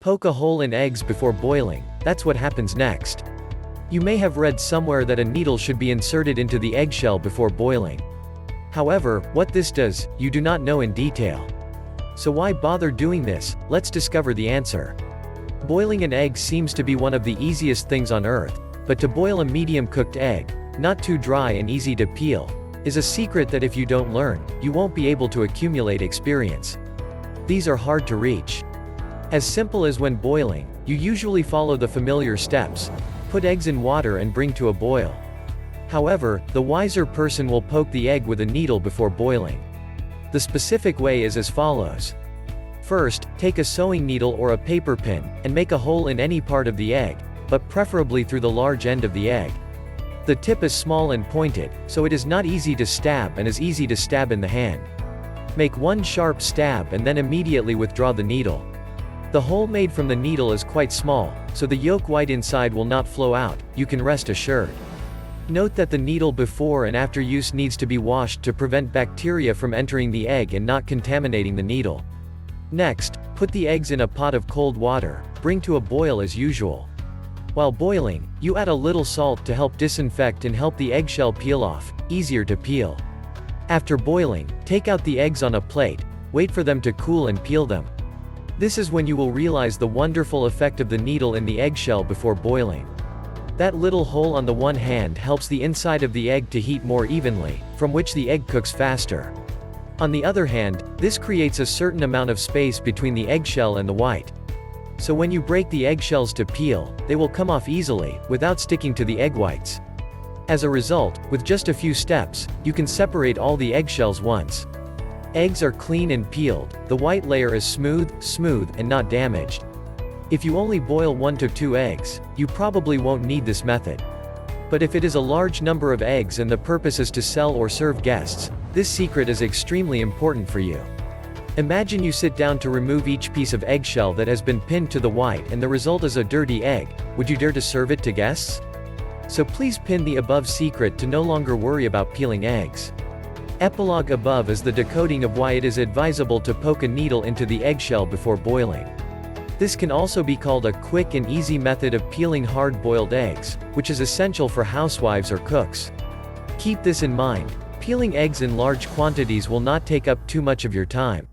Poke a hole in eggs before boiling, that's what happens next. You may have read somewhere that a needle should be inserted into the eggshell before boiling. However, what this does, you do not know in detail. So why bother doing this? Let's discover the answer. Boiling an egg seems to be one of the easiest things on earth, but to boil a medium-cooked egg, not too dry and easy to peel, is a secret that if you don't learn, you won't be able to accumulate experience. These are hard to reach. As simple as when boiling, you usually follow the familiar steps. Put eggs in water and bring to a boil. However, the wiser person will poke the egg with a needle before boiling. The specific way is as follows. First, take a sewing needle or a paper pin, and make a hole in any part of the egg, but preferably through the large end of the egg. The tip is small and pointed, so it is not easy to stab and is easy to stab in the hand. Make one sharp stab and then immediately withdraw the needle. The hole made from the needle is quite small, so the yolk white inside will not flow out, you can rest assured. Note that the needle before and after use needs to be washed to prevent bacteria from entering the egg and not contaminating the needle. Next, put the eggs in a pot of cold water, bring to a boil as usual. While boiling, you add a little salt to help disinfect and help the eggshell peel off, easier to peel. After boiling, take out the eggs on a plate, wait for them to cool and peel them. This is when you will realize the wonderful effect of the needle in the eggshell before boiling. That little hole on the one hand helps the inside of the egg to heat more evenly, from which the egg cooks faster. On the other hand, this creates a certain amount of space between the eggshell and the white. So when you break the eggshells to peel, they will come off easily, without sticking to the egg whites. As a result, with just a few steps, you can separate all the eggshells once. Eggs are clean and peeled, the white layer is smooth, and not damaged. If you only boil 1 to 2 eggs, you probably won't need this method. But if it is a large number of eggs and the purpose is to sell or serve guests, this secret is extremely important for you. Imagine you sit down to remove each piece of eggshell that has been pinned to the white and the result is a dirty egg. Would you dare to serve it to guests? So please pin the above secret to no longer worry about peeling eggs. Epilogue above is the decoding of why it is advisable to poke a needle into the eggshell before boiling. This can also be called a quick and easy method of peeling hard-boiled eggs, which is essential for housewives or cooks. Keep this in mind, peeling eggs in large quantities will not take up too much of your time.